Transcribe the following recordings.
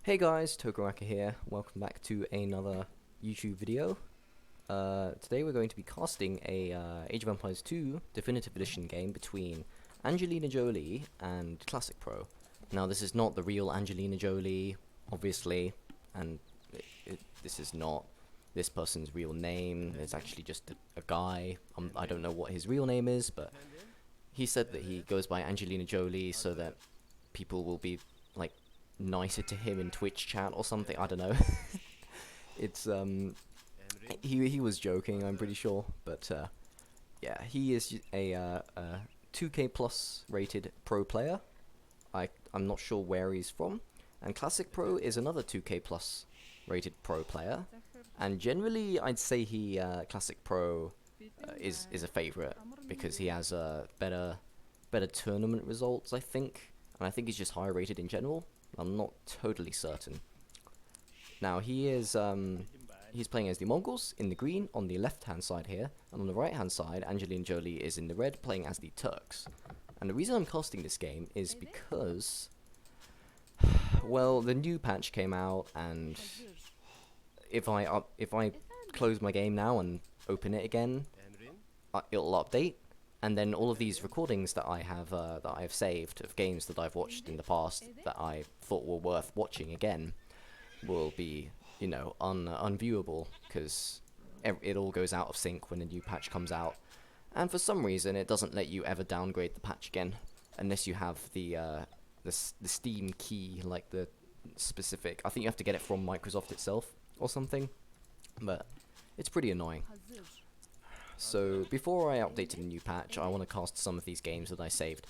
Hey guys, Tokaraka here. Welcome back to another YouTube video. Today we're going to be casting a Age of Empires 2 Definitive Edition game between AngelinaJolie and ClassicPro. Now this is not the real AngelinaJolie, obviously, and this is not this person's real name. It's actually just a guy. I don't know what his real name is, but he said that he goes by AngelinaJolie so that people will be, like, nicer to him in Twitch chat or something. I don't know. It's he was joking, I'm pretty sure, but yeah, he is a 2K plus rated pro player. I'm not sure where he's from, and Classic Pro is another 2K plus rated pro player, and generally I'd say he Classic Pro is a favorite because he has better tournament results, I think, and I think he's just higher rated in general. I'm not totally certain. Now he is he's playing as the Mongols in the green on the left hand side here, and on the right hand side AngelinaJolie is in the red playing as the Turks. And the reason I'm casting this game is because, well, the new patch came out, and if I close my game now and open it again, it'll update. And then all of these recordings that I have saved of games that I've watched in the past that I thought were worth watching again will be, you know, unviewable because it all goes out of sync when a new patch comes out. And for some reason, it doesn't let you ever downgrade the patch again unless you have the Steam key, like the specific. I think you have to get it from Microsoft itself or something, but it's pretty annoying. So before I update to the new patch, I want to cast some of these games that I saved.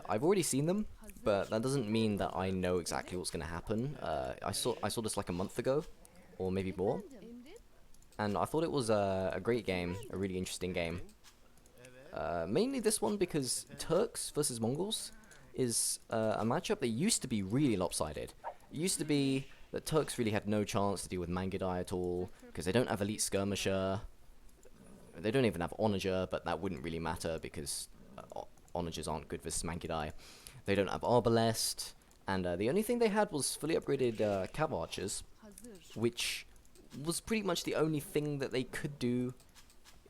I've already seen them, but that doesn't mean that I know exactly what's going to happen. I saw this like a month ago, or maybe more, and I thought it was a great game, a really interesting game. Mainly this one because Turks versus Mongols is a matchup that used to be really lopsided. It used to be that Turks really had no chance to deal with Mangudai at all, because they don't have Elite Skirmisher. They don't even have Onager, but that wouldn't really matter because Onagers aren't good versus Mangudai. They don't have Arbalest, and the only thing they had was fully upgraded Cav Archers, which was pretty much the only thing that they could do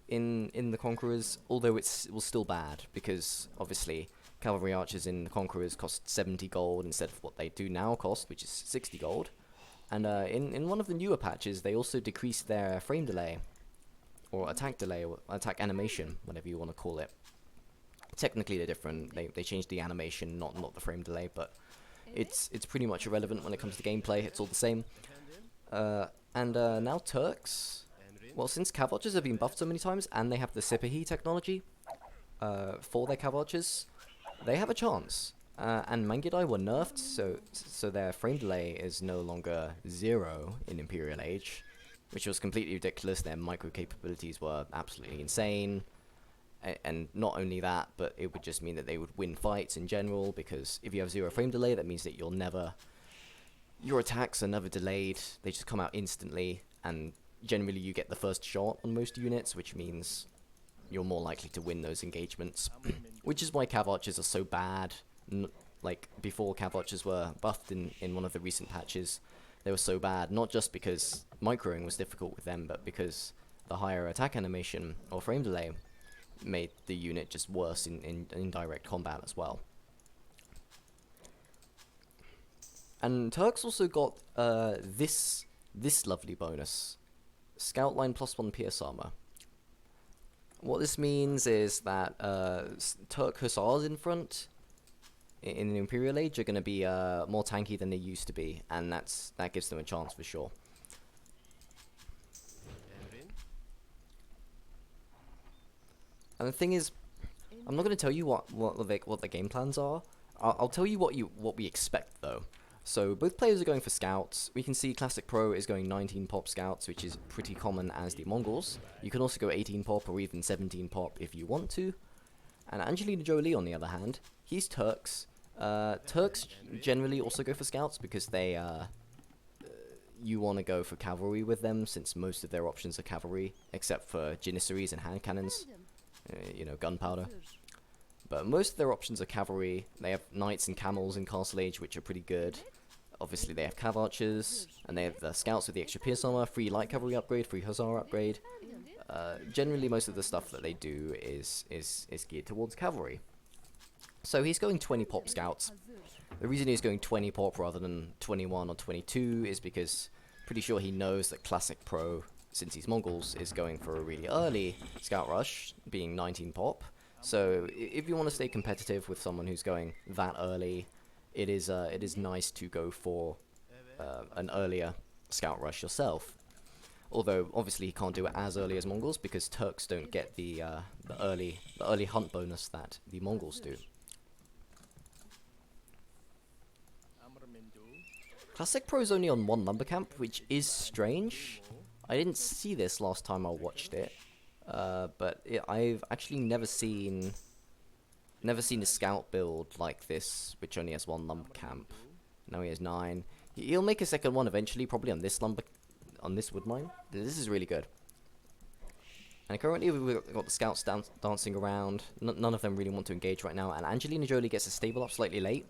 in the Conquerors, although it was still bad, because obviously Cavalry Archers in the Conquerors cost 70 gold instead of what they do now cost, which is 60 gold. And in one of the newer patches, they also decreased their frame delay, or attack delay, or attack animation, whatever you want to call it. Technically they're different. They changed the animation, not the frame delay, but it's pretty much irrelevant when it comes to gameplay. It's all the same. Now Turks, well, since Cav Archers have been buffed so many times, and they have the Sipahi technology for their Cav Archers, they have a chance. And Mangudai were nerfed, so their frame delay is no longer 0 in Imperial Age, which was completely ridiculous. Their micro capabilities were absolutely insane, and not only that, but it would just mean that they would win fights in general, because if you have 0 frame delay, that means that your attacks are never delayed. They just come out instantly, and generally you get the first shot on most units, which means you're more likely to win those engagements. Which is why Cav Archers are so bad. Like, before Cav Archers were buffed in one of the recent patches, they were so bad, not just because microing was difficult with them, but because the higher attack animation or frame delay made the unit just worse in direct combat as well. And Turks also got this lovely bonus: Scout Line +1 PS armor. What this means is that Turk Hussars in front in the Imperial Age are going to be more tanky than they used to be, and that gives them a chance for sure. And the thing is, I'm not going to tell you what the game plans are. I'll tell you what we expect though. So both players are going for scouts. We can see Classic Pro is going 19 pop scouts, which is pretty common as the Mongols. You can also go 18 pop or even 17 pop if you want to. And AngelinaJolie, on the other hand, he's Turks. Turks generally also go for scouts because they you want to go for cavalry with them, since most of their options are cavalry, except for janissaries and hand cannons, you know, gunpowder. But most of their options are cavalry. They have knights and camels in Castle Age, which are pretty good. Obviously they have cav archers, and they have the scouts with the extra pierce armor, free light cavalry upgrade, free hussar upgrade. Generally most of the stuff that they do is geared towards cavalry. So he's going 20 pop scouts. The reason he's going 20 pop rather than 21 or 22 is because pretty sure he knows that Classic Pro, since he's Mongols, is going for a really early scout rush, being 19 pop. So if you want to stay competitive with someone who's going that early, it is nice to go for an earlier scout rush yourself. Although obviously he can't do it as early as Mongols because Turks don't get the early hunt bonus that the Mongols do. Classic Pro is only on one lumber camp, which is strange. I didn't see this last time I watched it, but I've actually never seen a scout build like this, which only has one lumber camp. Now he has 9. He'll make a second one eventually, probably on this wood mine. This is really good. And currently we've got the scouts dancing around. None of them really want to engage right now, and AngelinaJolie gets a stable up slightly late.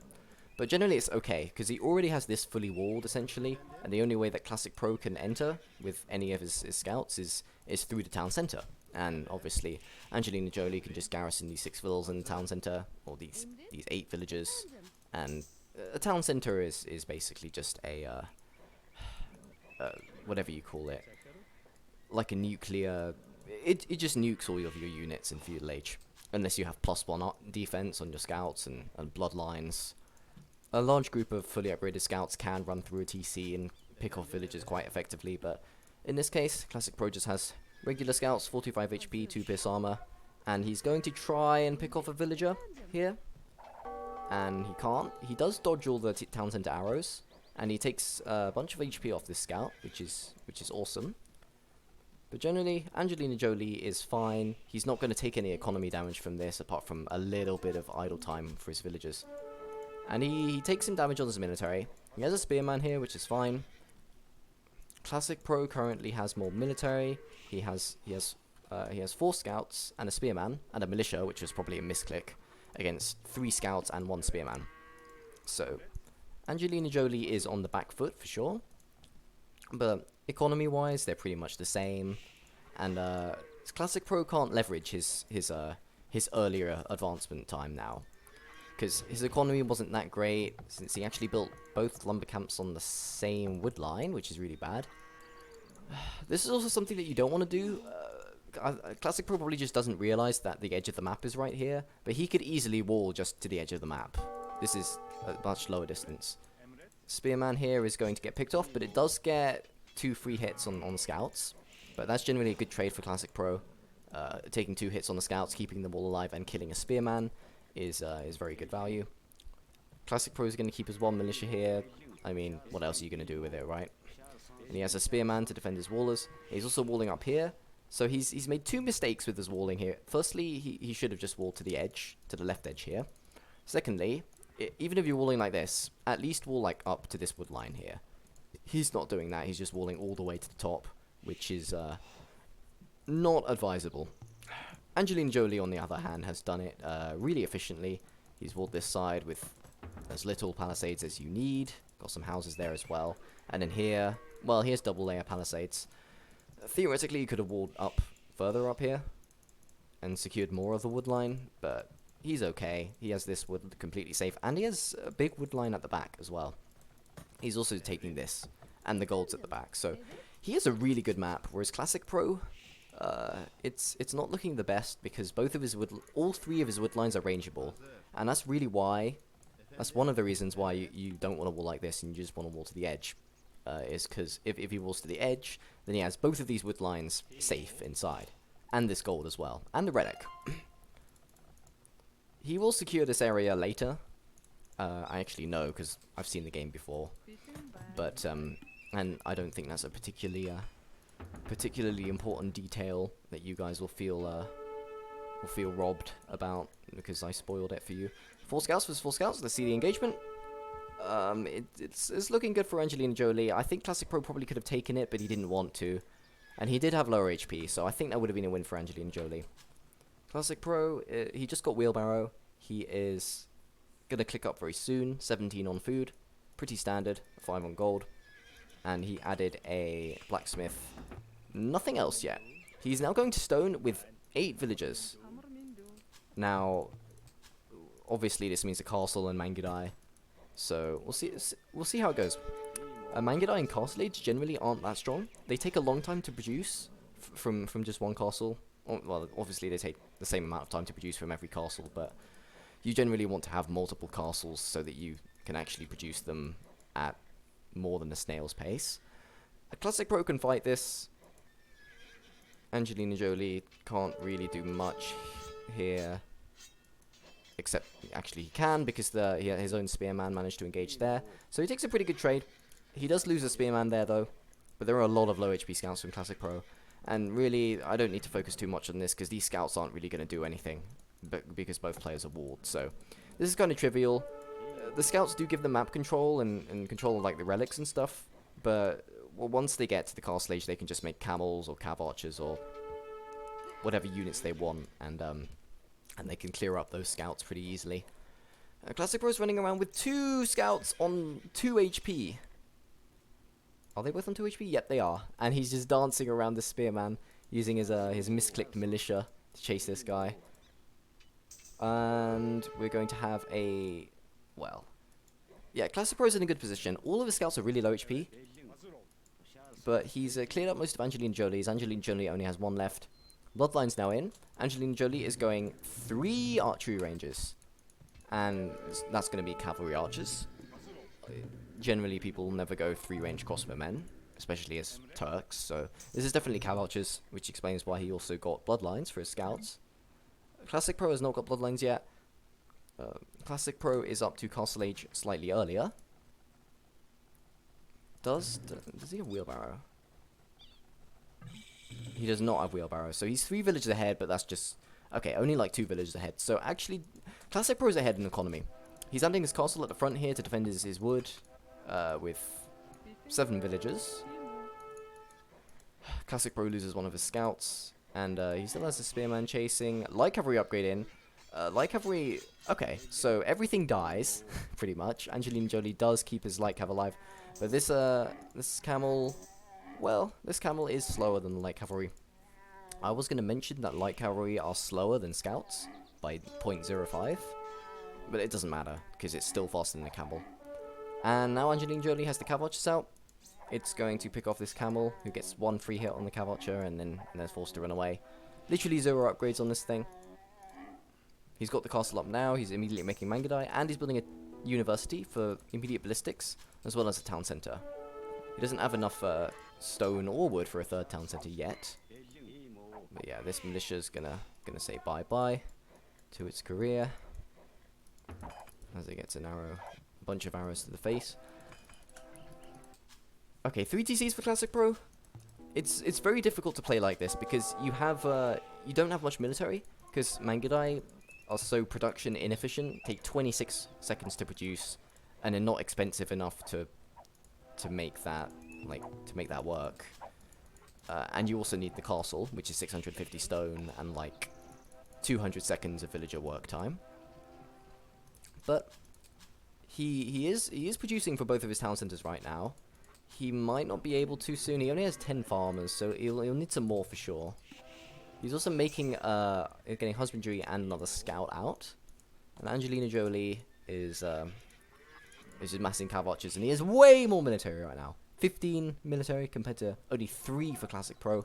But generally it's okay, because he already has this fully walled, essentially, and the only way that Classic Pro can enter with any of his scouts is through the town centre. And obviously, AngelinaJolie can just garrison these 6 villas in the town centre, or these 8 villages, and a town centre is basically just a, whatever you call it, like a nuclear, it just nukes all of your units in feudal age, unless you have +1 defense on your scouts and bloodlines. A large group of fully upgraded scouts can run through a TC and pick off villages quite effectively, but in this case, Classic Pro just has regular scouts, 45 HP, 2 pierce armor, and he's going to try and pick off a villager here, and he can't. He does dodge all the town center arrows, and he takes a bunch of HP off this scout, which is awesome. But generally, AngelinaJolie is fine. He's not going to take any economy damage from this, apart from a little bit of idle time for his villagers. And he takes some damage on his military. He has a spearman here, which is fine. Classic Pro currently has more military. He has 4 scouts and a spearman and a militia, which was probably a misclick, against 3 scouts and 1 spearman. So AngelinaJolie is on the back foot for sure, but economy-wise, they're pretty much the same. And Classic Pro can't leverage his earlier advancement time now, because his economy wasn't that great, since he actually built both lumber camps on the same wood line, which is really bad. This is also something that you don't want to do. Classic Pro probably just doesn't realize that the edge of the map is right here, but he could easily wall just to the edge of the map. This is a much lower distance. Spearman here is going to get picked off, but it does get 2 free hits on scouts, but that's generally a good trade for Classic Pro. Taking 2 hits on the scouts, keeping them all alive, and killing a spearman is very good value. Classic Pro is going to keep his 1 militia here. I mean, what else are you going to do with it, right? And he has a spearman to defend his wallers. He's also walling up here, so he's made 2 mistakes with his walling here. Firstly, he should have just walled to the edge, to the left edge here. Secondly, even if you're walling like this, at least wall like up to this wood line here. He's not doing that. He's just walling all the way to the top, which is not advisable. AngelinaJolie, on the other hand, has done it really efficiently. He's walled this side with as little palisades as you need. Got some houses there as well. And then here, well, here's double layer palisades. Theoretically, you could have walled up further up here and secured more of the wood line, but he's okay. He has this wood completely safe, and he has a big wood line at the back as well. He's also taking this, and the golds at the back. So he has a really good map, whereas Classic Pro, it's not looking the best, because all 3 of his wood lines are rangeable, and that's really why. That's one of the reasons why you don't want to wall like this, and you just want to wall to the edge. Is because if he walls to the edge, then he has both of these wood lines safe inside, and this gold as well, and the relic. He will secure this area later. I actually know, because I've seen the game before, but and I don't think that's a particularly important detail that you guys will feel robbed about, because I spoiled it for you. 4 scouts versus 4 scouts. Let's see the engagement. It's looking good for AngelinaJolie. I think Classic Pro probably could have taken it, but he didn't want to, and he did have lower HP, so I think that would have been a win for AngelinaJolie. Classic Pro, he just got wheelbarrow. He is gonna click up very soon. 17 on food. pretty standard, 5 on gold. And he added a blacksmith. Nothing else yet. He's now going to stone with 8 villagers. Now, obviously this means a castle and Mangudai. So we'll see how it goes. Mangudai and Castle Age generally aren't that strong. They take a long time to produce from just one castle. Well, obviously they take the same amount of time to produce from every castle, but you generally want to have multiple castles so that you can actually produce them at more than a snail's pace. A Classic Pro can fight this. AngelinaJolie can't really do much here. Except, actually he can, because his own spearman managed to engage there. So he takes a pretty good trade. He does lose a spearman there though. But there are a lot of low HP scouts from Classic Pro. And really, I don't need to focus too much on this, because these scouts aren't really going to do anything. Because both players are walled, so this is kind of trivial. The scouts do give them map control and control of like the relics and stuff. But once they get to the castle age, they can just make camels or cav archers or whatever units they want. And they can clear up those scouts pretty easily. Classic Pro's running around with 2 scouts on 2 HP. Are they both on 2 HP? Yep, they are. And he's just dancing around the spearman, using his misclicked militia to chase this guy. And we're going to have a... well... yeah, Classic Pro's in a good position. All of his scouts are really low HP. But he's cleared up most of AngelinaJolie's. AngelinaJolie only has 1 left. Bloodline's now in. AngelinaJolie is going 3 archery ranges. And that's going to be cavalry archers. Generally, people never go 3-range crossbowmen, especially as Turks. So this is definitely cav archers, which explains why he also got bloodlines for his scouts. Classic Pro has not got bloodlines yet. Classic Pro is up to Castle Age slightly earlier. Does he have wheelbarrow? He does not have wheelbarrow, so he's 3 villages ahead, but that's just... okay, only like 2 villages ahead. So actually, Classic Pro is ahead in economy. He's adding his castle at the front here to defend his wood, with 7 villagers. Classic Pro loses one of his scouts, and he still has the spearman chasing. Light cavalry upgrade in. Light cavalry... okay, so everything dies, pretty much. AngelinaJolie does keep his light cav alive, but this camel... well, this camel is slower than the light cavalry. I was going to mention that light cavalry are slower than scouts by 0.05, but it doesn't matter, because it's still faster than the camel. And now AngelinaJolie has the cav archers out. It's going to pick off this camel, who gets 1 free hit on the cav archer, and then is forced to run away. Literally 0 upgrades on this thing. He's got the castle up now, he's immediately making Mangudai, and he's building a university for immediate ballistics, as well as a town centre. He doesn't have enough stone or wood for a 3rd town centre yet. But yeah, this militia's gonna say bye-bye to its career. As it gets a bunch of arrows to the face. Okay, 3 TCs for Classic Pro. It's very difficult to play like this, because you don't have much military, because Mangudai are so production inefficient, take 26 seconds to produce, and are not expensive enough to make that work. And you also need the castle, which is 650 stone and like 200 seconds of villager work time. But he is producing for both of his town centers right now. He might not be able to soon. He only has 10 farmers, so he'll need some more for sure. He's also making getting husbandry and another scout out. And AngelinaJolie is just massing cav archers, and he has way more military right now. 15 military compared to only 3 for Classic Pro.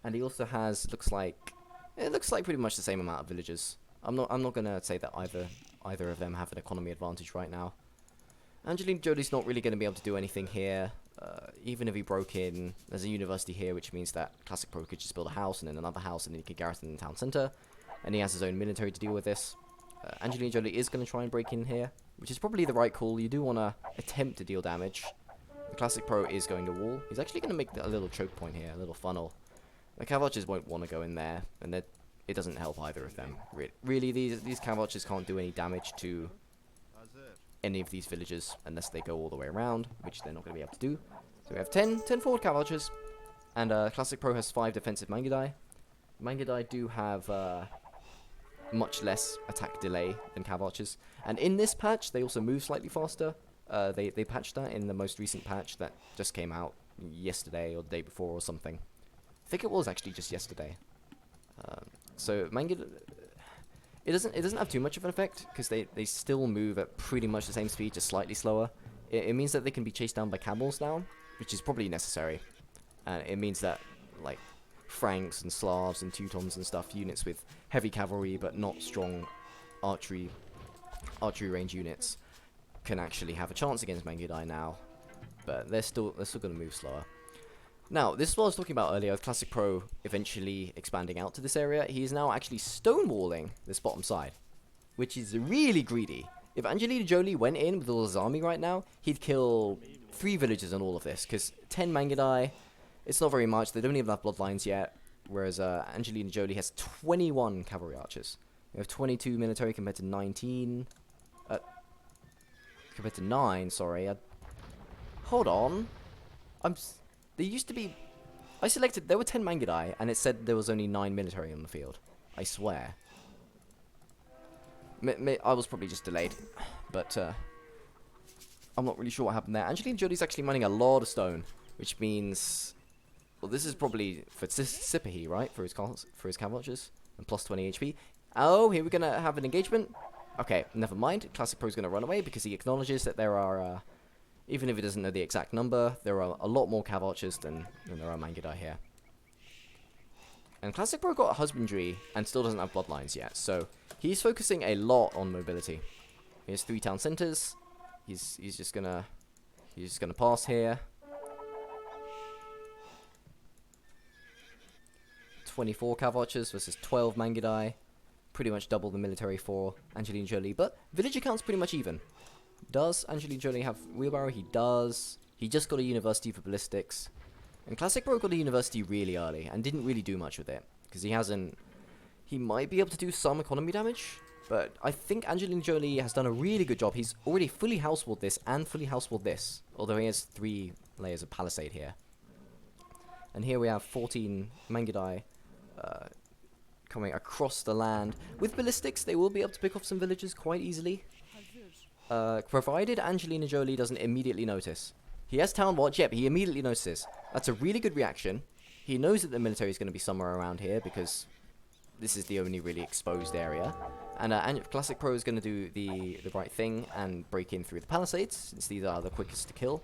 And he also has looks like pretty much the same amount of villagers. I'm not gonna say that either of them have an economy advantage right now. AngelinaJolie's not really gonna be able to do anything here. Even if he broke in, there's a university here, which means that Classic Pro could just build a house and then another house, and then he could garrison the town center. And he has his own military to deal with this. AngelinaJolie is gonna try and break in here, which is probably the right call. You do wanna attempt to deal damage. The Classic Pro is going to wall. He's actually going to make a little choke point here, a little funnel. The cav archers won't want to go in there, and it doesn't help either of them. Really, these cav archers can't do any damage to any of these villagers unless they go all the way around, which they're not going to be able to do. So we have 10 forward cav archers, and Classic Pro has 5 defensive Mangudai. Mangudai do have much less attack delay than cav archers, and in this patch they also move slightly faster. They patched that in the most recent patch that just came out yesterday or the day before or something. I think it was actually just yesterday. So Mangudai, it doesn't have too much of an effect because they still move at pretty much the same speed, just slightly slower. It means that they can be chased down by camels now, which is probably necessary. And it means that like Franks and Slavs and Teutons and stuff, units with heavy cavalry but not strong archery range units, can actually have a chance against Mangudai now. But they're still going to move slower. Now, this is what I was talking about earlier, with Classic Pro eventually expanding out to this area. He is now actually stonewalling this bottom side, which is really greedy. If AngelinaJolie went in with all his army right now, he'd kill 3 villagers on all of this, because 10 Mangudai, it's not very much. They don't even have bloodlines yet, whereas AngelinaJolie has 21 cavalry archers. We have 22 military compared to 19. Compared to 9, sorry. Hold on. There used to be... I selected... There were 10 Mangudai, and it said there was only 9 military on the field. I swear. I was probably just delayed. But, I'm not really sure what happened there. AngelinaJolie's actually mining a lot of stone, which means... Well, this is probably for Sipahi, right? For his cavalries. And plus 20 HP. Oh, here we're going to have an engagement. Okay, never mind. Classic Pro's going to run away because he acknowledges that there are... even if he doesn't know the exact number, there are a lot more cav archers than there are Mangudai here. And Classic Pro got husbandry and still doesn't have bloodlines yet, so he's focusing a lot on mobility. He has 3 town centers. He's just gonna pass here. 24 cav archers versus 12 Mangudai. Pretty much double the military for AngelinaJolie, but villager count's pretty much even. Does AngelinaJolie have wheelbarrow? He does. He just got a university for ballistics. And Classic Pro got a university really early and didn't really do much with it. Because he hasn't... He might be able to do some economy damage, but I think AngelinaJolie has done a really good job. He's already fully housewalled this and fully housewalled this. Although he has 3 layers of palisade here. And here we have 14 Mangudai coming across the land. With ballistics, they will be able to pick off some villagers quite easily. Provided AngelinaJolie doesn't immediately notice. He has town watch, yep, he immediately notices. That's a really good reaction. He knows that the military is going to be somewhere around here because this is the only really exposed area. And Classic Pro is going to do the right thing and break in through the palisades, since these are the quickest to kill.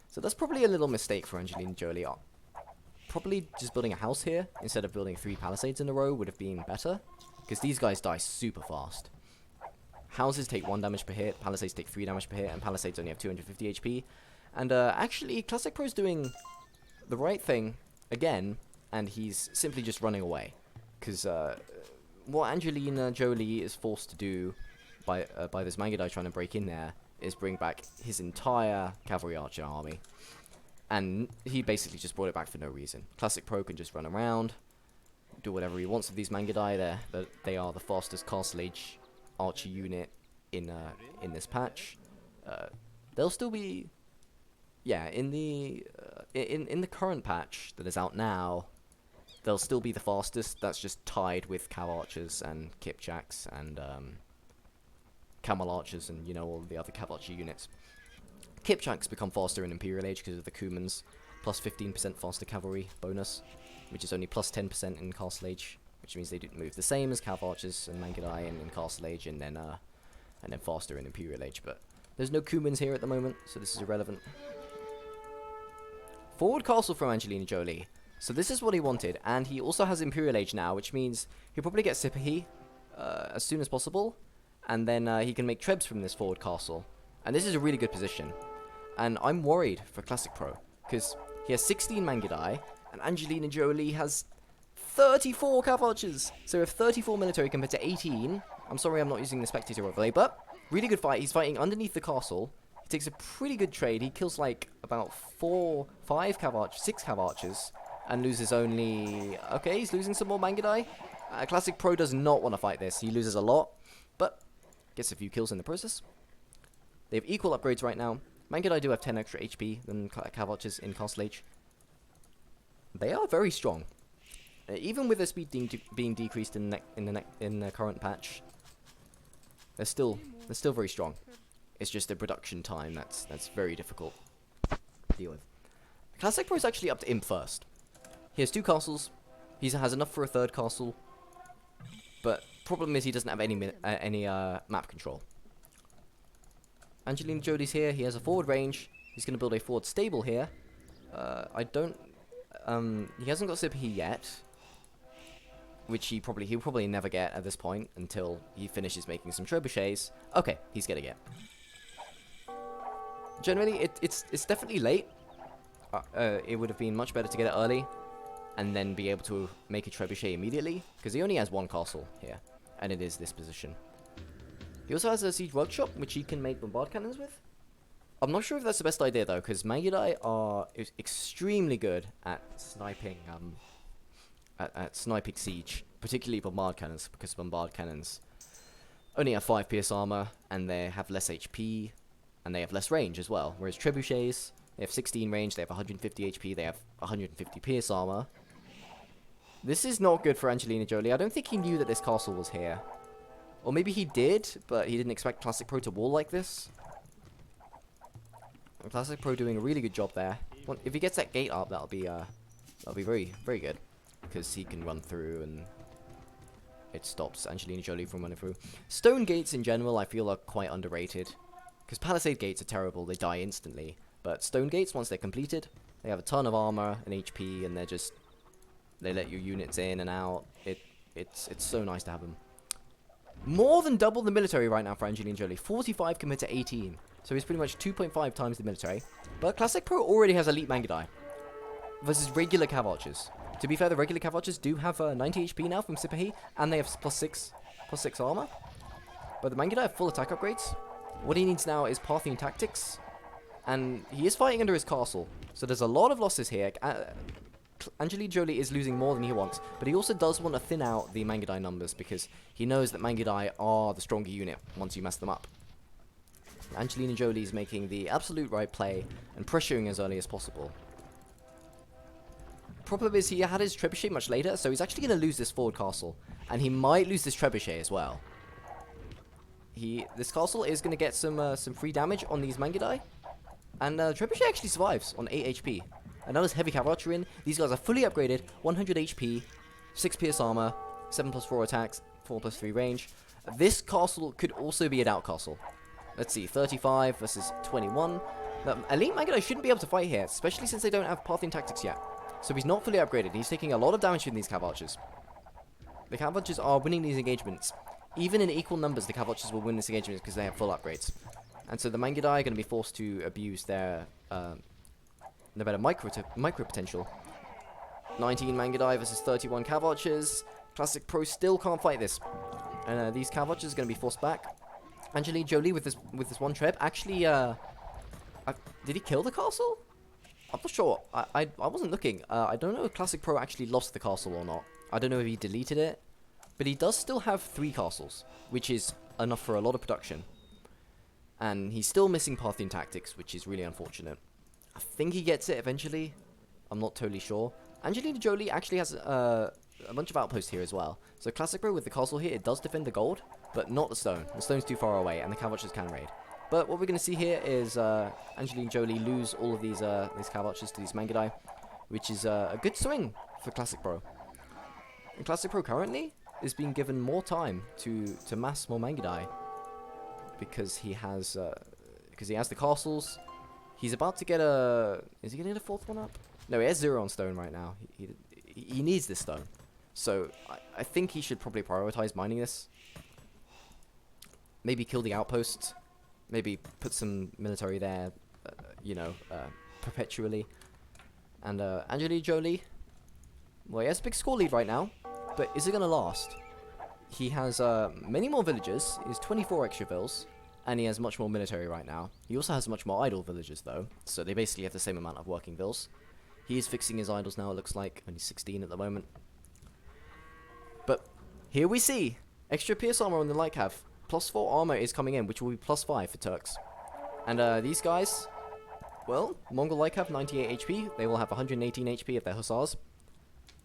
So that's probably a little mistake for AngelinaJolie. Probably just building a house here instead of building 3 palisades in a row would have been better, because these guys die super fast. Houses take 1 damage per hit, palisades take 3 damage per hit, and palisades only have 250 HP. And actually, Classic Pro's doing the right thing again, and he's simply just running away. Because what AngelinaJolie is forced to do by this Mangudai trying to break in there is bring back his entire cavalry archer army. And he basically just brought it back for no reason. Classic Pro can just run around, do whatever he wants with these Mangudai. They are the fastest Castle Age archer unit in this patch. They'll still be, yeah, in the current patch that is out now. They'll still be the fastest. That's just tied with Cav archers and Kipchaks and Camel archers and all the other Cav archer units. Kipchaks become faster in Imperial Age because of the Kumans, plus 15% faster cavalry bonus, which is only plus 10% in Castle Age, which means they do move the same as Cav archers and Mangudai in Castle Age, and then faster in Imperial Age. But there's no Kumans here at the moment, so this is irrelevant. Forward castle from AngelinaJolie. So this is what he wanted, and he also has Imperial Age now, which means he'll probably get Sipahi as soon as possible, and then he can make trebs from this forward castle. And this is a really good position. And I'm worried for Classic Pro, because he has 16 Mangudai, and AngelinaJolie has 34 Cav archers. So we have 34 military compared to 18. I'm sorry I'm not using the spectator overlay, but really good fight. He's fighting underneath the castle. He takes a pretty good trade. He kills like about 6 Cav archers, and loses only... Okay, he's losing some more Mangudai. Classic Pro does not want to fight this. He loses a lot, but gets a few kills in the process. They have equal upgrades right now. Mangudai do have 10 extra HP than Cav archers in Castle Age. They are very strong. Even with their speed being decreased in the current patch, they're still very strong. It's just the production time that's very difficult to deal with. Classic Pro is actually up to Imp first. He has 2 castles. He has enough for a 3rd castle. But problem is he doesn't have any map control. AngelinaJolie's here. He has a forward range. He's going to build a forward stable here. He hasn't got Super yet, which he'll probably never get at this point until he finishes making some trebuchets. Okay, he's getting it. Generally, it's definitely late. It would have been much better to get it early, and then be able to make a trebuchet immediately, because he only has 1 castle here, and it is this position. He also has a siege workshop, which he can make bombard cannons with. I'm not sure if that's the best idea though, because Mangudai are extremely good at sniping, at sniping siege, particularly bombard cannons, because bombard cannons only have 5 PS armor, and they have less HP, and they have less range as well. Whereas trebuchets, they have 16 range, they have 150 HP, they have 150 PS armor. This is not good for AngelinaJolie. I don't think he knew that this castle was here. Or maybe he did, but he didn't expect Classic Pro to wall like this. Classic Pro doing a really good job there. Well, if he gets that gate up, that'll be very, very good, because he can run through and it stops AngelinaJolie from running through. Stone gates in general, I feel, are quite underrated, because palisade gates are terrible. They die instantly, but stone gates, once they're completed, they have a ton of armor and HP, and they let your units in and out. It's so nice to have them. More than double the military right now for AngelinaJolie. 45 compared to 18. So he's pretty much 2.5 times the military. But Classic Pro already has elite Mangudai versus regular Cav Archers. To be fair, the regular Cav Archers do have 90 HP now from Sipahi, and they have +6 armor. But the Mangudai have full attack upgrades. What he needs now is Parthian tactics, and he is fighting under his castle. So there's a lot of losses here. AngelinaJolie is losing more than he wants, but he also does want to thin out the Mangudai numbers, because he knows that Mangudai are the stronger unit once you mess them up. AngelinaJolie is making the absolute right play and pressuring as early as possible. Problem is he had his trebuchet much later, so he's actually going to lose this forward castle, and he might lose this trebuchet as well. This castle is going to get some free damage on these Mangudai, and trebuchet actually survives on 8 HP. And now there's heavy cav archer in. These guys are fully upgraded, 100 HP, 6 PS armor, 7+4 attacks, 4+3 range. This castle could also be a doubt castle. Let's see, 35 versus 21. Now, elite Mangudai shouldn't be able to fight here, especially since they don't have Parthian tactics yet. So he's not fully upgraded. He's taking a lot of damage from these Cav Archers. The Cav Archers are winning these engagements. Even in equal numbers, the Cav Archers will win this engagement because they have full upgrades. And so the Mangudai are going to be forced to abuse their better micro potential. 19 Mangudai versus 31 Cav Archers. Classic Pro still can't fight this. And these Cav Archers are going to be forced back. AngelinaJolie with this one treb actually did he kill the castle? I'm not sure. I wasn't looking. I don't know if Classic Pro actually lost the castle or not. I don't know if he deleted it, but he does still have 3 castles, which is enough for a lot of production. And he's still missing Parthian tactics, which is really unfortunate. I think he gets it eventually. I'm not totally sure. AngelinaJolie actually has a bunch of outposts here as well. So Classic Pro with the castle here, it does defend the gold, but not the stone. The stone's too far away, and the Cav Archers can raid. But what we're going to see here is AngelinaJolie lose all of these Cav Archers to these Mangudai, which is a good swing for Classic Pro. And Classic Pro currently is being given more time to mass more Mangudai, because he has the castles. He's about to get a... Is he going to get a 4th one up? No, he has 0 on stone right now. He needs this stone. So I think he should probably prioritize mining this. Maybe kill the outposts. Maybe put some military there, perpetually. And AngelinaJolie, well, he has a big score lead right now, but is it going to last? He has many more villagers. He has 24 extra vills, and he has much more military right now. He also has much more idle villagers, though, so they basically have the same amount of working vills. He is fixing his idols now, it looks like. Only 16 at the moment. But here we see extra PS armor on the light cav. +4 armor is coming in, which will be +5 for Turks. And these guys, well, Mongol light cav 98 HP. They will have 118 HP if they're hussars.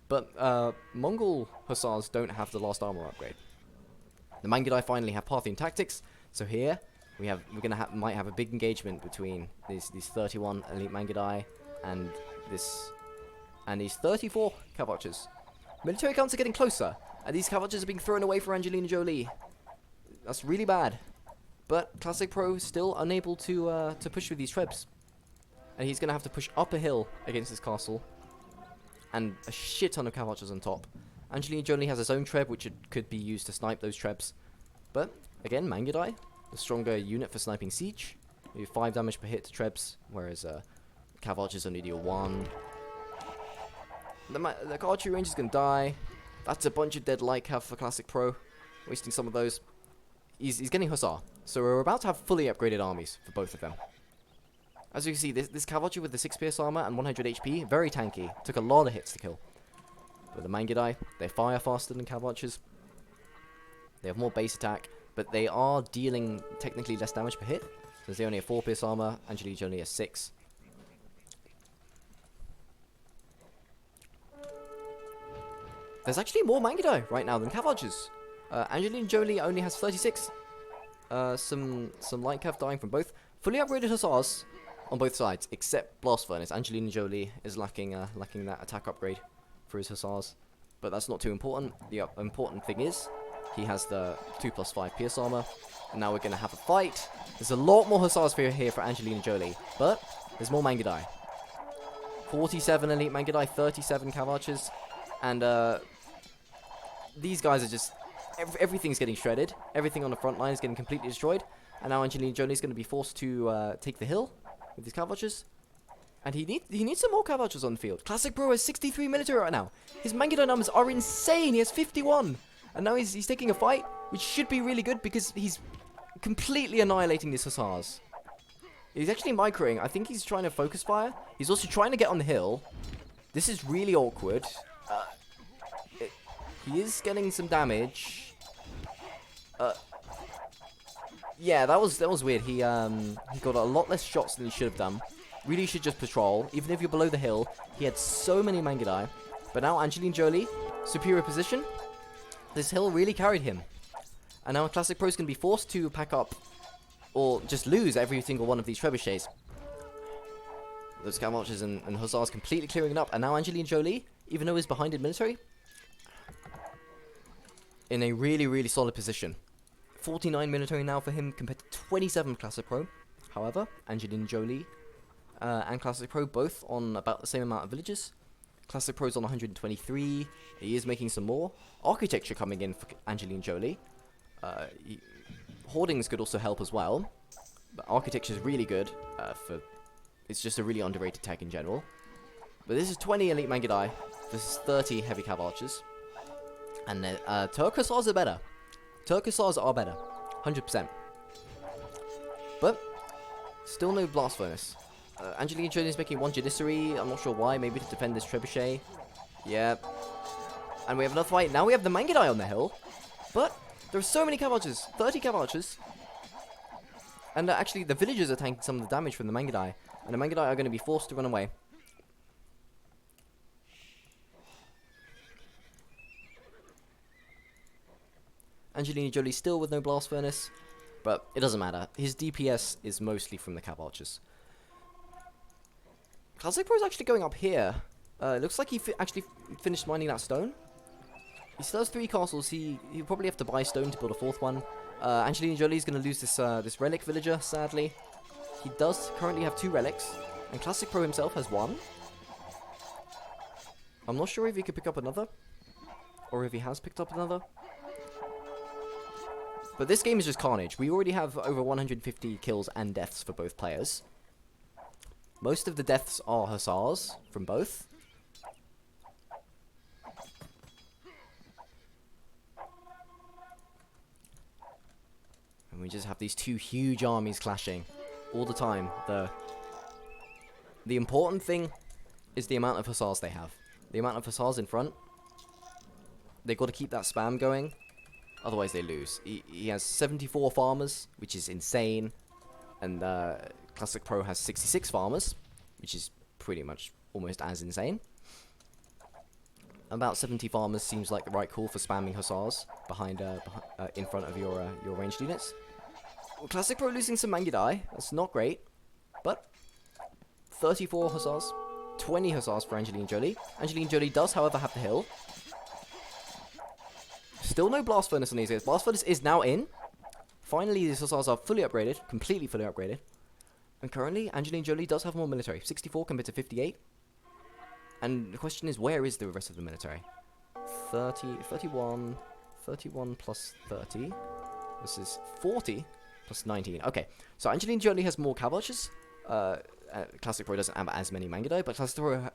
But Mongol hussars don't have the last armor upgrade. The Mangudai finally have Parthian tactics. So here, might have a big engagement between these 31 elite Mangudai and these 34 Cavalchers. Military counts are getting closer, and these Cavalchers are being thrown away for AngelinaJolie. That's really bad. But Classic Pro is still unable to push with these trebs. And he's going to have to push up a hill against this castle. And a shit ton of Cavalchers on top. AngelinaJolie has his own treb, which could be used to snipe those trebs. But, again, Mangudai, the stronger unit for sniping siege. You do 5 damage per hit to trebs, whereas Cavalchers only deal 1. The archery range is going to die. That's a bunch of dead light cav for Classic Pro. Wasting some of those. He's getting Hussar. So we're about to have fully upgraded armies for both of them. As you can see, this Cavalry with the 6 pierce armor and 100 HP, very tanky. Took a lot of hits to kill. But the Mangudai, they fire faster than Cavalchers. They have more base attack, but they are dealing technically less damage per hit. Since they only have 4 pierce armor, AngelinaJolie has 6. There's actually more Mangudai right now than Cavalchers. AngelinaJolie only has 36. Some light cav dying from both. Fully upgraded Hussars on both sides, except Blast Furnace. AngelinaJolie is lacking that attack upgrade for his Hussars. But that's not too important. The important thing is, he has the 2+5 pierce armor. And now we're going to have a fight. There's a lot more Hussars here for AngelinaJolie. But, there's more Mangudai. 47 elite Mangudai, 37 Cavalchers. And, these guys are just... Everything's getting shredded. Everything on the front line is getting completely destroyed. And now AngelinaJolie is going to be forced to take the hill with his Cavalchers. And he needs some more Cavalchers on the field. Classic Pro has 63 military right now. His Mangudai numbers are insane. He has 51. And now he's taking a fight, which should be really good because he's completely annihilating these Hussars. He's actually microing. I think he's trying to focus fire. He's also trying to get on the hill. This is really awkward. He is getting some damage. Yeah, that was weird. He got a lot less shots than he should have done. Really should just patrol. Even if you're below the hill, he had so many Mangudai. But now AngelinaJolie, superior position. This hill really carried him. And now Classic Pro is going to be forced to pack up or just lose every single one of these trebuchets. Those Cavalchers and Hussars completely clearing it up. And now AngelinaJolie, even though he's behind in military, in a really, really solid position. 49 military now for him compared to 27 Classic Pro. However, AngelinaJolie and Classic Pro both on about the same amount of villages. Classic Pro's on 123. He is making some more. Architecture coming in for AngelinaJolie. Hoardings could also help as well. But Architecture is really good. It's just a really underrated tech in general. But this is 20 elite Mangudai. This is 30 heavy Cavalchers. And Turk Hussars are better. Turk Hussars are better. 100%. But, still no Blast Furnace. AngelinaJolie is making 1 Janissary. I'm not sure why. Maybe to defend this trebuchet. Yeah. And we have another fight. Now we have the Mangudai on the hill. But, there are so many Cavalchers. 30 Cavalchers. And actually, the villagers are tanking some of the damage from the Mangudai. And the Mangudai are going to be forced to run away. AngelinaJolie still with no Blast Furnace, but it doesn't matter. His DPS is mostly from the Cavalchers. Classic Pro is actually going up here. It looks like he actually finished mining that stone. He still has 3 castles. He'll probably have to buy stone to build a 4th one. AngelinaJolie is going to lose this relic villager, sadly. He does currently have 2 relics, and Classic Pro himself has 1. I'm not sure if he could pick up another, or if he has picked up another. But this game is just carnage. We already have over 150 kills and deaths for both players. Most of the deaths are Hussars from both. And we just have these 2 huge armies clashing all the time. The important thing is the amount of Hussars they have. The amount of Hussars in front. They've got to keep that spam going. Otherwise they lose. He has 74 farmers, which is insane. And Classic Pro has 66 farmers, which is pretty much almost as insane. About 70 farmers seems like the right call for spamming Hussars behind, in front of your ranged units. Classic Pro losing some Mangudai. That's not great. But 34 hussars. 20 hussars for AngelinaJolie. AngelinaJolie does, however, have the hill. Still no Blast Furnace on these guys. Blast Furnace is now in. Finally, these hussars are fully upgraded. Completely fully upgraded. And currently, AngelinaJolie does have more military. 64 compared to 58. And the question is, where is the rest of the military? 31 plus 30. This is 40 plus 19. Okay, so AngelinaJolie has more cavalries. Classic Pro doesn't have as many Mangudai, but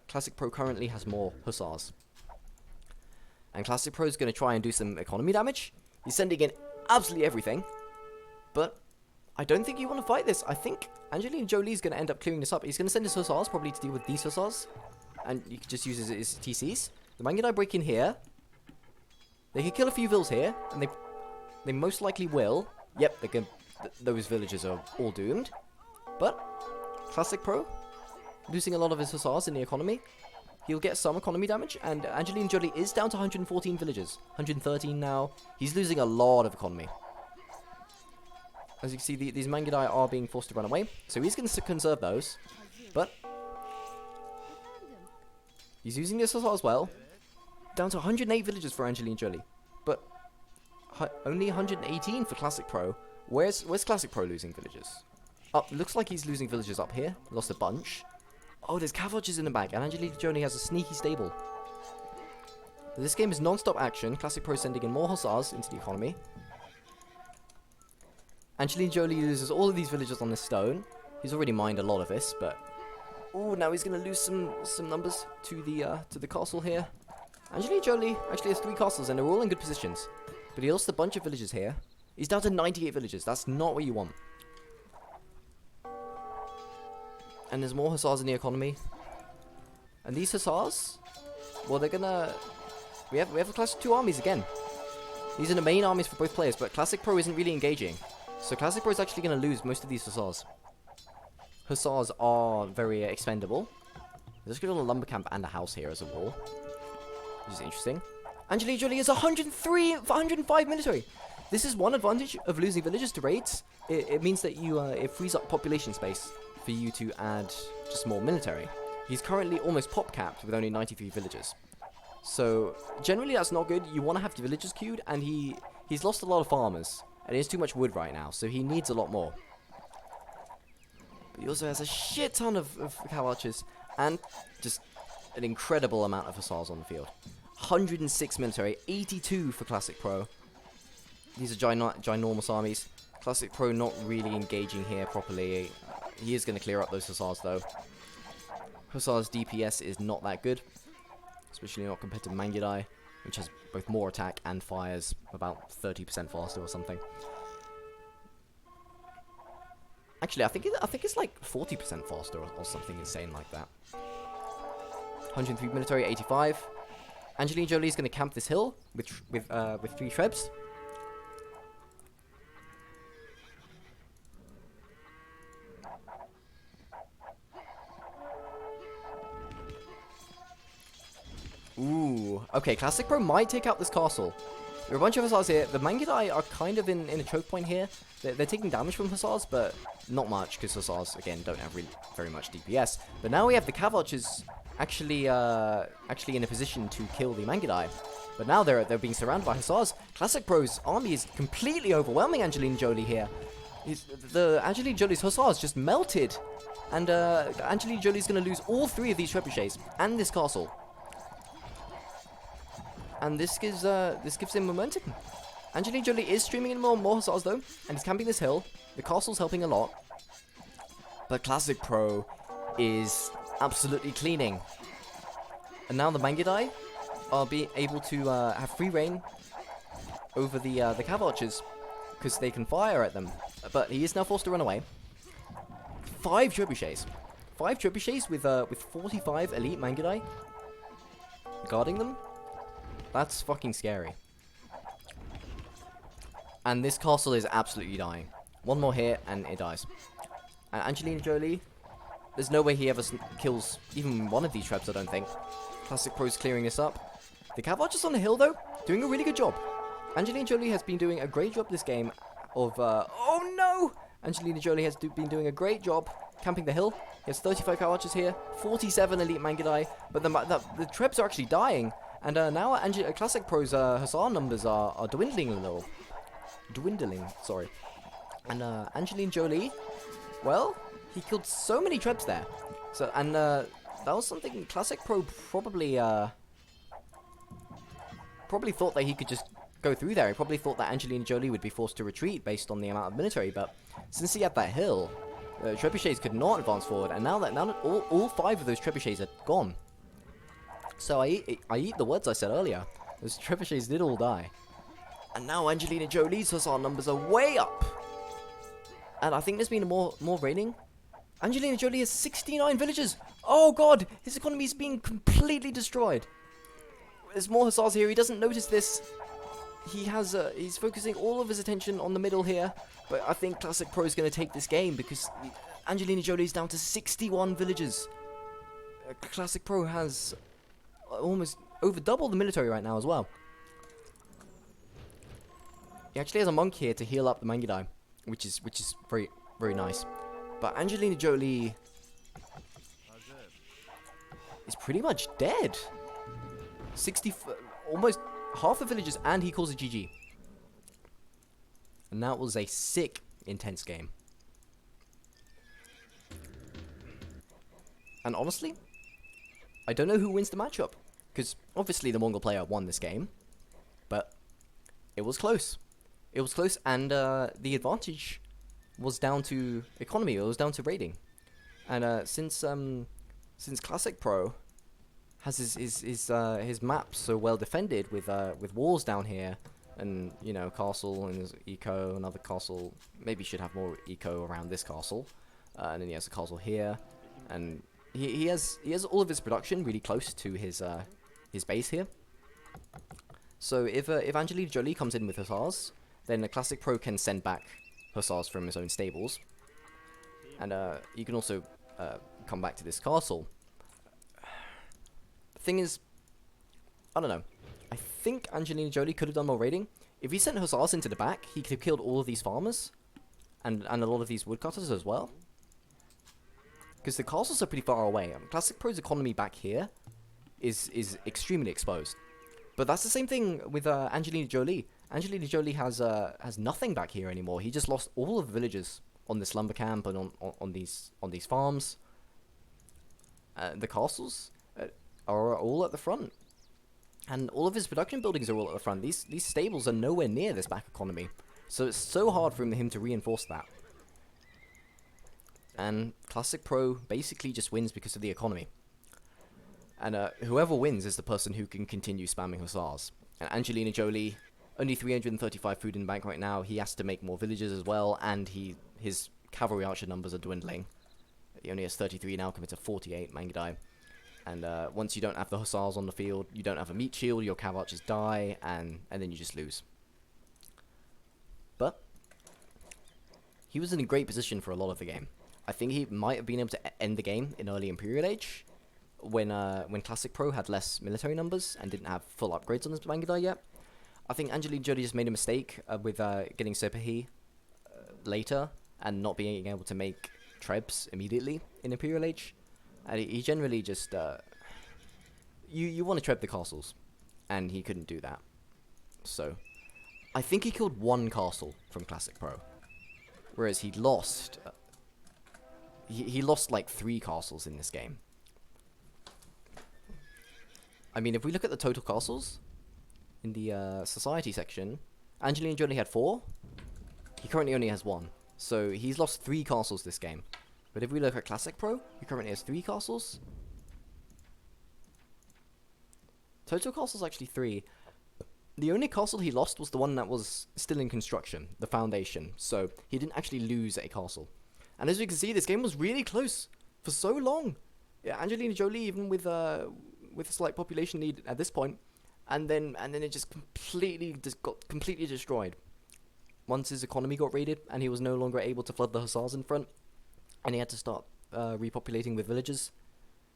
Classic Pro currently has more hussars. And Classic Pro is going to try and do some economy damage. He's sending in absolutely everything. But I don't think you want to fight this. I think AngelinaJolie is going to end up clearing this up. He's going to send his hussars probably to deal with these hussars. And you can just use his TCs. The Mangudai break in here. They can kill a few vills here. And they most likely will. Yep, they can. Those villages are all doomed. But Classic Pro losing a lot of his hussars in the economy. He'll get some economy damage, and AngelinaJolie is down to 114 villages. 113 now. He's losing a lot of economy. As you can see, these Mangudai are being forced to run away, so he's going to conserve those. But he's using this as well. Down to 108 villages for AngelinaJolie, but only 118 for Classic Pro. Where's Classic Pro losing villages? Oh, looks like he's losing villages up here. Lost a bunch. Oh, there's cavalries in the back, and AngelinaJolie has a sneaky stable. This game is non-stop action. Classic Pro sending in more hussars into the economy. AngelinaJolie loses all of these villages on this stone. He's already mined a lot of this, but oh, now he's going to lose some numbers to the castle here. AngelinaJolie actually has 3 castles, and they're all in good positions. But he lost a bunch of villages here. He's down to 98 villages. That's not what you want. And there's more hussars in the economy. And these hussars, well, they're gonna... We have the Classic 2 armies again. These are the main armies for both players, but Classic Pro isn't really engaging. So Classic Pro is actually going to lose most of these hussars. Hussars are very expendable. There's going to be a lumber camp and a house here as a wall, which is interesting. AngelinaJolie is 105 military. This is one advantage of losing villages to raids. It means that you it frees up population space for you to add just more military. He's currently almost pop capped with only 93 villages. So generally that's not good. You want to have the villagers queued, and he's lost a lot of farmers, and he has too much wood right now, so he needs a lot more. But he also has a shit ton of cow archers, and just an incredible amount of hussars on the field. 106 military, 82 for Classic Pro. These are ginormous armies. Classic Pro not really engaging here properly. He is going to clear up those hussars though. Hussars DPS is not that good, especially not compared to Mangudai, which has both more attack and fires about 30% faster or something. Actually, I think it's like 40% faster or something insane like that. 103 military, 85. AngelinaJolie is going to camp this hill with 3 trebs. Ooh, okay, Classic Pro might take out this castle. There are a bunch of hussars here. The Mangudai are kind of in a choke point here. They're taking damage from hussars, but not much, because hussars, again, don't have very much DPS. But now we have the cavalries actually in a position to kill the Mangudai. But now they're being surrounded by hussars. Classic Pro's army is completely overwhelming AngelinaJolie here. The AngelinaJolie's hussars just melted. And AngelinaJolie's going to lose all 3 of these trebuchets and this castle. And this gives him momentum. AngelinaJolie is streaming in more hussars though, and he's camping this hill. The castle's helping a lot. But Classic Pro is absolutely cleaning. And now the Mangudai are being able to have free reign over the cav archers, because they can fire at them. But he is now forced to run away. 5 trebuchets. 5 trebuchets with 45 elite Mangudai guarding them. That's fucking scary. And this castle is absolutely dying. One more hit and it dies. And AngelinaJolie, there's no way he ever kills even one of these trebs, I don't think. Classic Pro's clearing this up. The cav archers on the hill, though, doing a really good job. AngelinaJolie has been doing a great job this game of... oh no! AngelinaJolie has been doing a great job camping the hill. He has 35 cow archers here, 47 elite Mangudai, but the Trebs are actually dying. And now Classic Pro's Hussar numbers are dwindling a little. Sorry. And AngelinaJolie, well, he killed so many Trebs there. So, and that was something Classic Pro probably thought that he could just go through there. He probably thought that AngelinaJolie would be forced to retreat based on the amount of military, but since he had that hill, trebuchets could not advance forward, and now that all 5 of those trebuchets are gone. So I eat the words I said earlier. Those trebuchets did all die. And now AngelinaJolie's Hussar numbers are way up. And I think there's been more raiding. AngelinaJolie has 69 villages. Oh god, his economy is being completely destroyed. There's more Hussars here. He doesn't notice this. He's focusing all of his attention on the middle here. But I think Classic Pro is going to take this game because AngelinaJolie is down to 61 villages. Classic Pro has almost over double the military right now as well. He actually has a monk here to heal up the Mangudai, which is very, very nice. But AngelinaJolie is pretty much dead. Almost half the villages, and he calls it GG. And that was a sick, intense game. And honestly, I don't know who wins the matchup, because obviously the Mongol player won this game, but it was close. It was close, and the advantage was down to economy. It was down to raiding, and since Classic Pro has his map so well defended with walls down here, and you know, castle and his eco, another castle. Maybe should have more eco around this castle, and then he has a castle here, and he has all of his production really close to his base here. So if AngelinaJolie comes in with Hussars, then the Classic Pro can send back Hussars from his own stables, and you can also come back to this castle. The thing is, I don't know. I think AngelinaJolie could have done more raiding. If he sent Hussars into the back, he could have killed all of these farmers, and a lot of these woodcutters as well. Because the castles are pretty far away. Classic Pro's economy back here is extremely exposed. But that's the same thing with AngelinaJolie. AngelinaJolie has nothing back here anymore. He just lost all of the villages on this lumber camp and on these farms. The castles are all at the front, and all of his production buildings are all at the front. These stables are nowhere near this back economy, so it's so hard for him to reinforce that. And Classic Pro basically just wins because of the economy. And whoever wins is the person who can continue spamming Hussars. And AngelinaJolie, only 335 food in the bank right now. He has to make more villages as well, and his cavalry archer numbers are dwindling. He only has 33 now compared to 48 Mangudai. And once you don't have the Hussars on the field, you don't have a meat shield, your cav archers die, and then you just lose. But he was in a great position for a lot of the game. I think he might have been able to end the game in early Imperial Age, when Classic Pro had less military numbers and didn't have full upgrades on his Mangudai yet. I think AngelinaJolie just made a mistake with getting Sepahi later and not being able to make Trebs immediately in Imperial Age. And he generally just you want to Treb the castles, and he couldn't do that. So I think he killed one castle from Classic Pro, whereas he lost he lost like 3 castles in this game. I mean, if we look at the total castles in the society section, AngelinaJolie had 4. He currently only has 1. So he's lost 3 castles this game. But if we look at Classic Pro, he currently has 3 castles. Total castles actually 3. The only castle he lost was the one that was still in construction, the foundation. So he didn't actually lose a castle. And as you can see, this game was really close for so long. Yeah, AngelinaJolie, even with a slight population lead at this point, and then it just got completely destroyed once his economy got raided, and he was no longer able to flood the Hussars in front, and he had to start repopulating with villagers.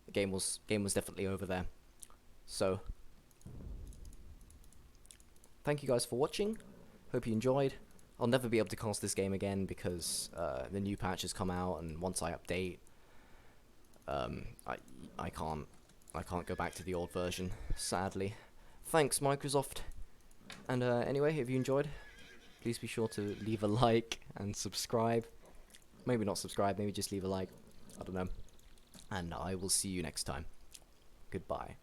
The game was definitely over there. So thank you guys for watching. Hope you enjoyed. I'll never be able to cast this game again because the new patch has come out, and once I update, I can't go back to the old version, sadly. Thanks, Microsoft. And anyway, if you enjoyed, please be sure to leave a like and subscribe. Maybe not subscribe, maybe just leave a like. I don't know. And I will see you next time. Goodbye.